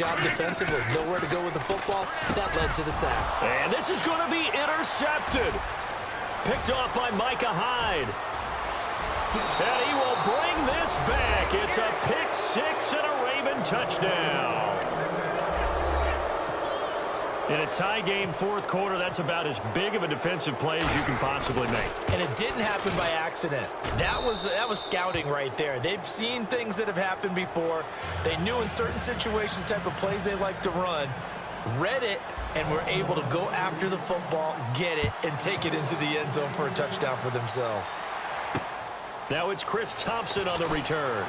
job defensively. Nowhere to go with the football. That led to the sack. And this is going to be intercepted. Picked off by Micah Hyde. And he will bring this back. It's a pick six and a Raven touchdown. In a tie game fourth quarter, that's about as big of a defensive play as you can possibly make. And it didn't happen by accident. That was scouting right there. They've seen things that have happened before. They knew in certain situations the type of plays they like to run, read it, and were able to go after the football, get it, and take it into the end zone for a touchdown for themselves. Now it's Chris Thompson on the return.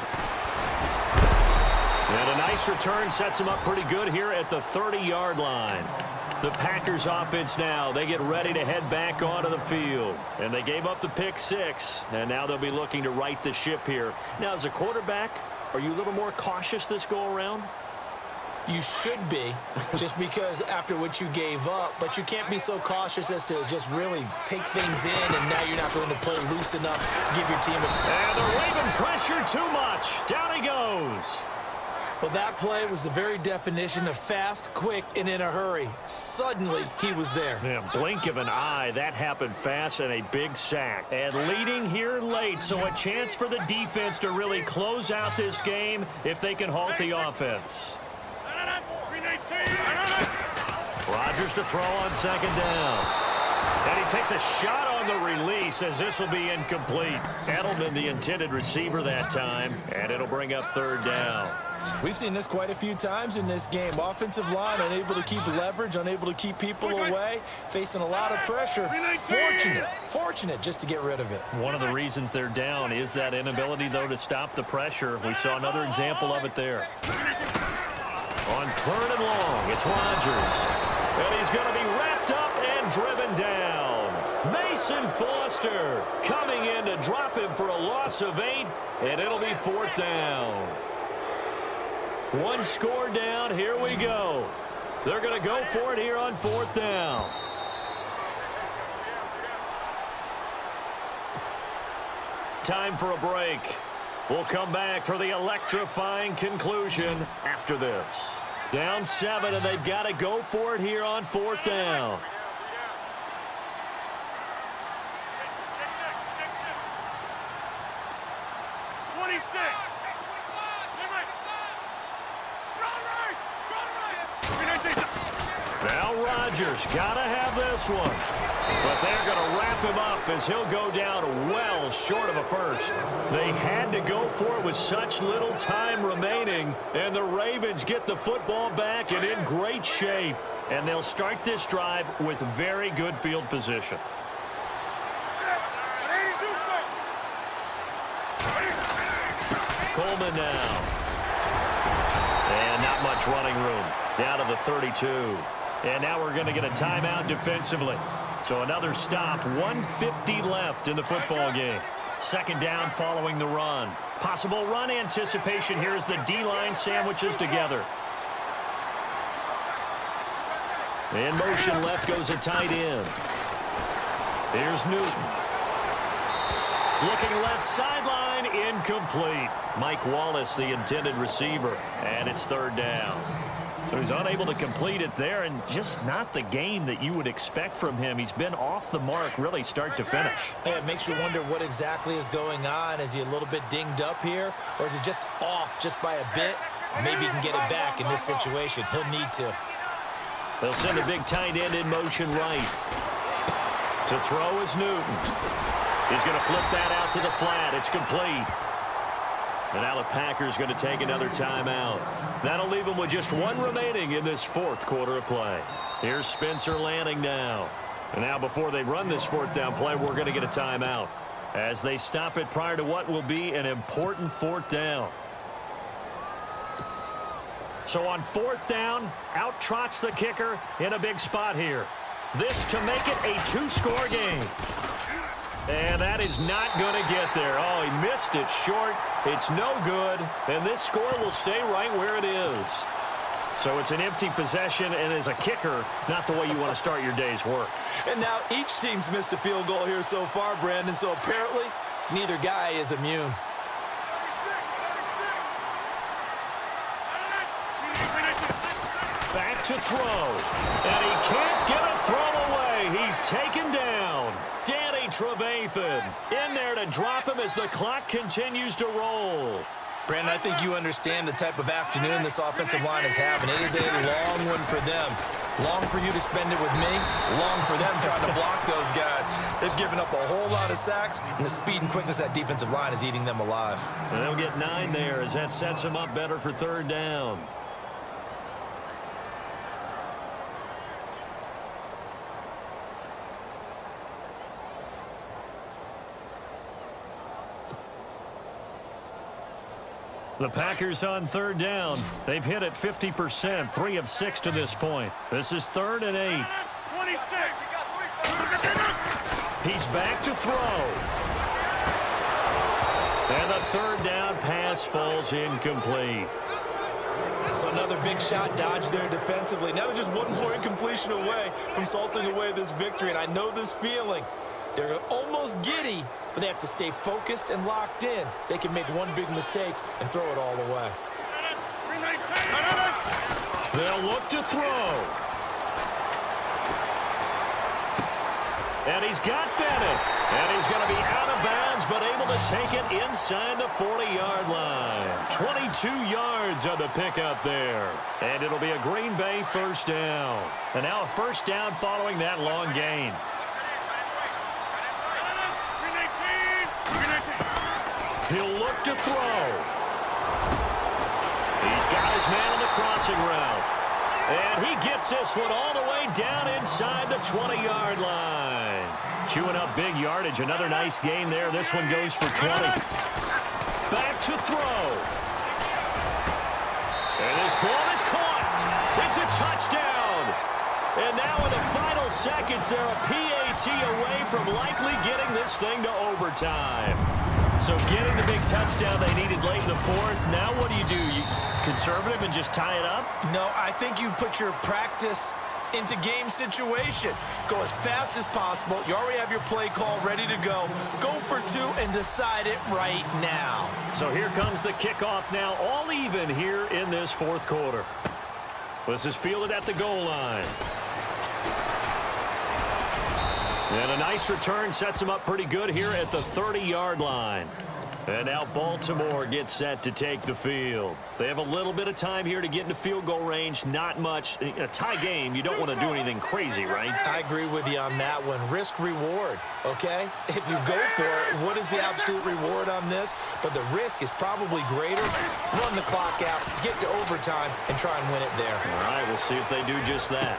And a nice return sets him up pretty good here at the 30-yard line. The Packers offense now, they get ready to head back onto the field. And they gave up the pick six, and now they'll be looking to right the ship here. Now, as a quarterback, are you a little more cautious this go-around? You should be, just because after what you gave up, but you can't be so cautious as to just really take things in, and now you're not going to play loose enough to give your team a... And the Raven pressure too much. Down he goes. Well, that play was the very definition of fast, quick, and in a hurry. Suddenly, he was there. Yeah, blink of an eye. That happened fast and a big sack. And leading here late, so a chance for the defense to really close out this game if they can halt the offense. Rodgers to throw on second down. And he takes a shot on the release as this will be incomplete. Edelman, the intended receiver that time, and it'll bring up third down. We've seen this quite a few times in this game. Offensive line unable to keep leverage, unable to keep people away, facing a lot of pressure. Fortunate just to get rid of it. One of the reasons they're down is that inability, though, to stop the pressure. We saw another example of it there. On third and long, it's Rodgers. And he's going to be wrapped up and driven down. Mason Foster coming in to drop him for a loss of 8, and it'll be fourth down. One score down. Here we go. They're going to go for it here on fourth down. Time for a break. We'll come back for the electrifying conclusion after this. Down 7, and they've got to go for it here on fourth down. Now Rodgers got to have this one. But they're going to wrap him up as he'll go down well short of a first. They had to go for it with such little time remaining. And the Ravens get the football back and in great shape. And they'll start this drive with very good field position. Coleman now. And not much running room. Down to the 32. And now we're going to get a timeout defensively. So another stop, 1:50 left in the football game. Second down following the run. Possible run anticipation here as the D-line sandwiches together. In motion left goes a tight end. Here's Newton. Looking left sideline, incomplete. Mike Wallace, the intended receiver, and it's third down. So he's unable to complete it there, and just not the game that you would expect from him. He's been off the mark really start to finish. Hey, it makes you wonder what exactly is going on. Is he a little bit dinged up here, or is he just off just by a bit? Maybe he can get it back in this situation. He'll need to. They'll send a big tight end in motion right. To throw is Newton. He's going to flip that out to the flat. It's complete. And now the Packers going to take another timeout. That'll leave them with just one remaining in this fourth quarter of play. Here's Spencer Lanning now. And now before they run this fourth down play, we're going to get a timeout as they stop it prior to what will be an important fourth down. So on fourth down, out trots the kicker in a big spot here. This to make it a two-score game. And that is not going to get there. Oh, he missed it short. It's no good. And this score will stay right where it is. So it's an empty possession, and as a kicker, not the way you want to start your day's work. And now each team's missed a field goal here so far, Brandon. So apparently, neither guy is immune. back to throw. And he can't get a throw away. He's taken down. Danny Trevathan in there to drop him as the clock continues to roll. Brandon, I think you understand the type of afternoon this offensive line is having. It is a long one for them. Long for you to spend it with me. Long for them trying to block those guys. They've given up a whole lot of sacks, and the speed and quickness of that defensive line is eating them alive. And they'll get 9 there as that sets them up better for third down. The Packers on third down. They've hit it 50%, 3 of 6 to this point. This is 3rd and 8. 26. He's back to throw. And the third down pass falls incomplete. So another big shot dodge there defensively. Now they're just one more incompletion away from salting away this victory. And I know this feeling. They're almost giddy, but they have to stay focused and locked in. They can make one big mistake and throw it all the way. They'll look to throw. And he's got Bennett. And he's going to be out of bounds, but able to take it inside the 40-yard line. 22 yards on the pickup there. And it'll be a Green Bay first down. And now a first down following that long gain. He'll look to throw. He's got his man on the crossing route. And he gets this one all the way down inside the 20-yard line. Chewing up big yardage. Another nice gain there. This one goes for 20. Back to throw. And this ball is caught. It's a touchdown. And now in the final seconds, they're a PAT away from likely getting this thing to overtime. So getting the big touchdown they needed late in the fourth. Now what do? You conservative and just tie it up? No, I think you put your practice into game situation. Go as fast as possible. You already have your play call ready to go. Go for 2 and decide it right now. So here comes the kickoff now, all even here in this fourth quarter. This is fielded at the goal line. And a nice return sets him up pretty good here at the 30-yard line. And now Baltimore gets set to take the field. They have a little bit of time here to get into field goal range. Not much. A tie game, you don't want to do anything crazy, right? I agree with you on that one. Risk reward, okay? If you go for it, what is the absolute reward on this? But the risk is probably greater. Run the clock out, get to overtime, and try and win it there. All right, we'll see if they do just that.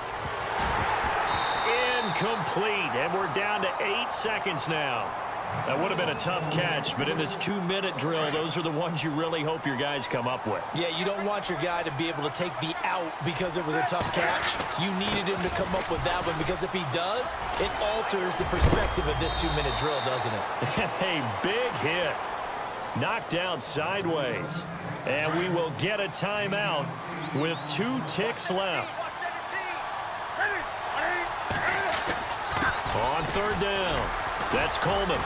Incomplete, and we're down to 8 seconds now. That would have been a tough catch, but in this 2-minute drill, those are the ones you really hope your guys come up with. Yeah, you don't want your guy to be able to take the out because it was a tough catch. You needed him to come up with that one because if he does, it alters the perspective of this 2-minute drill, doesn't it? A big hit. Knocked down sideways. And we will get a timeout with 2 ticks left. On third down, that's Coleman.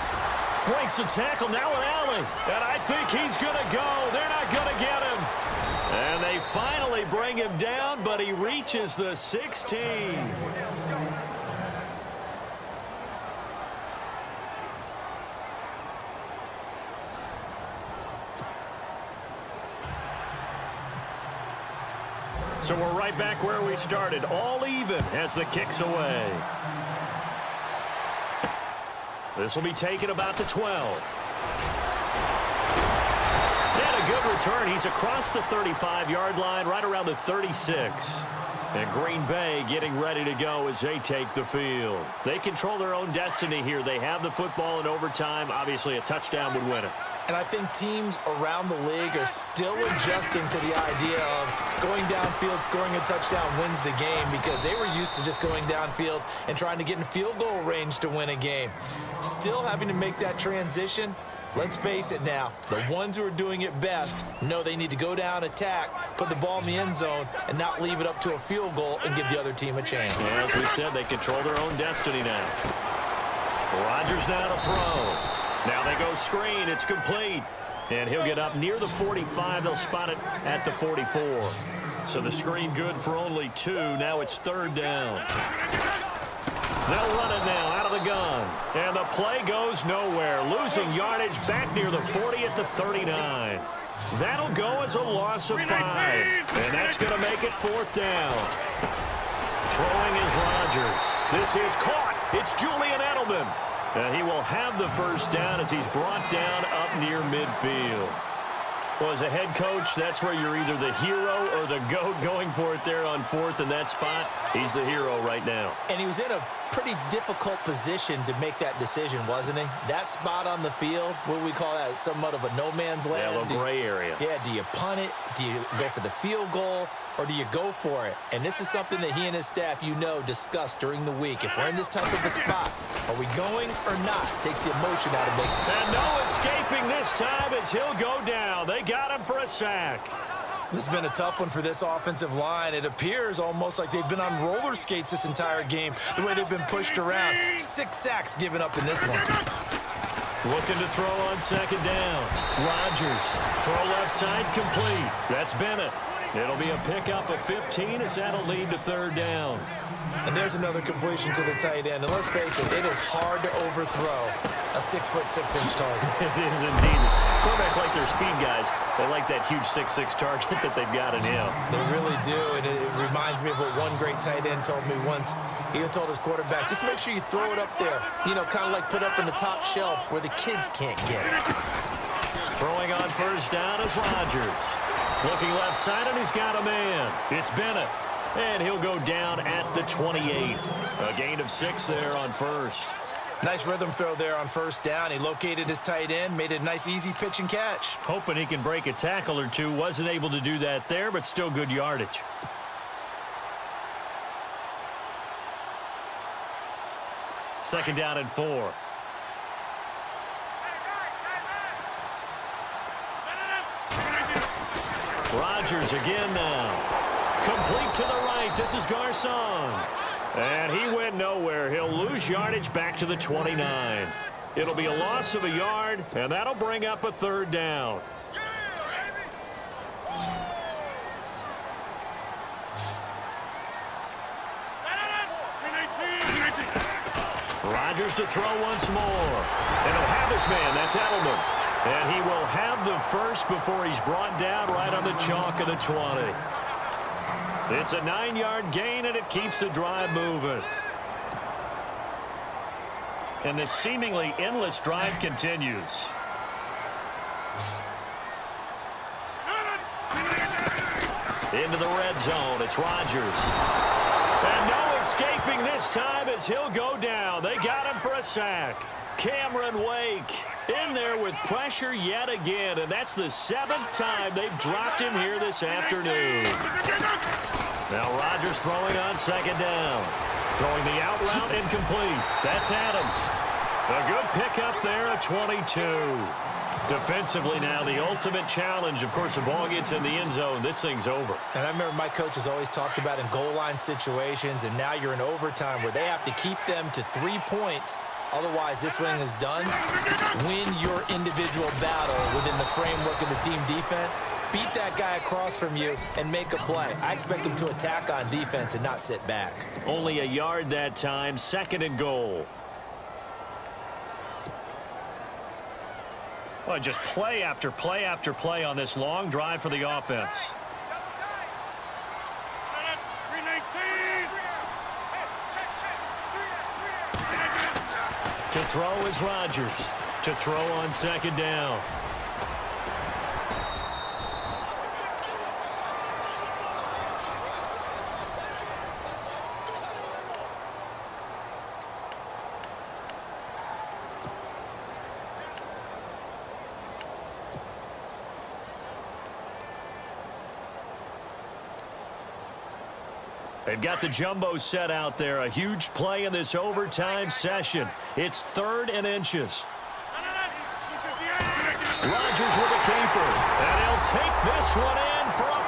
Breaks the tackle, now an alley. And I think he's going to go. They're not going to get him. And they finally bring him down, but he reaches the 16. So we're right back where we started, all even as the kick's away. This will be taken about the 12. And a good return. He's across the 35-yard line, right around the 36. And Green Bay getting ready to go as they take the field. They control their own destiny here. They have the football in overtime. Obviously, a touchdown would win it. And I think teams around the league are still adjusting to the idea of going downfield, scoring a touchdown wins the game because they were used to just going downfield and trying to get in field goal range to win a game. Still having to make that transition. Let's face it now, the ones who are doing it best know they need to go down, attack, put the ball in the end zone, and not leave it up to a field goal and give the other team a chance. Yeah, as we said, they control their own destiny now. Rodgers now to throw. Now they go screen. It's complete. And he'll get up near the 45. They'll spot it at the 44. So the screen good for only 2. Now it's 3rd down. They'll run it now out of the gun. And the play goes nowhere. Losing yardage back near the 40 at the 39. That'll go as a loss of 5. And that's going to make it 4th down. Throwing is Rodgers. This is caught. It's Julian Edelman. And he will have the first down as he's brought down up near midfield. Well, as a head coach, that's where you're either the hero or the GOAT going for it there on 4th in that spot. He's the hero right now. And he was in a pretty difficult position to make that decision, wasn't he? That spot on the field, what we call that, somewhat of a no man's land. Yeah, a little gray area. Yeah, do you punt it? Do you go for the field goal? Or do you go for it? And this is something that he and his staff, discussed during the week. If we're in this type of a spot, are we going or not? Takes the emotion out of it. And no escaping this time as he'll go down. They got him for a sack. This has been a tough one for this offensive line. It appears almost like they've been on roller skates this entire game, the way they've been pushed around. 6 sacks given up in this one. Looking to throw on 2nd down. Rodgers, throw left side complete. That's Bennett. It'll be a pickup of 15 as that'll lead to 3rd down. And there's another completion to the tight end. And let's face it, it is hard to overthrow a 6'6" target. It is indeed. Quarterbacks like their speed guys. They like that huge 6'6" target that they've got in him. They really do. And it reminds me of what one great tight end told me once. He told his quarterback, just make sure you throw it up there. Kind of like put up in the top shelf where the kids can't get it. Throwing on 1st down is Rodgers. Looking left side, and he's got a man. It's Bennett. And he'll go down at the 28. A gain of 6 there on 1st. Nice rhythm throw there on 1st down. He located his tight end, made a nice easy pitch and catch. Hoping he can break a tackle or two. Wasn't able to do that there, but still good yardage. Second down and 4. Rodgers again now. Complete to the right. This is Garcon. And he went nowhere. He'll lose yardage back to the 29. It'll be a loss of a yard, and that'll bring up a 3rd down. Rodgers to throw once more. And he'll have his man. That's Edelman. And he will have the first before he's brought down right on the chalk of the 20. It's a 9-yard gain, and it keeps the drive moving. And this seemingly endless drive continues. Into the red zone. It's Rodgers. And no escaping this time as he'll go down. They got him for a sack. Cameron Wake in there with pressure yet again, and that's the 7th time they've dropped him here this afternoon. Now Rodgers throwing on 2nd down. Throwing the out route incomplete. That's Adams. A good pickup there at 22. Defensively now, the ultimate challenge. Of course, the ball gets in the end zone. This thing's over. And I remember my coaches always talked about in goal line situations, and now you're in overtime where they have to keep them to 3 points. Otherwise, this thing is done. Win your individual battle within the framework of the team defense. Beat that guy across from you and make a play. I expect them to attack on defense and not sit back. Only a yard that time. 2nd and goal. Well, just play after play after play on this long drive for the offense. To throw is Rodgers. To throw on 2nd down. They've got the jumbo set out there. A huge play in this overtime session. It's 3rd and inches. Rodgers with a keeper. And he'll take this one in for a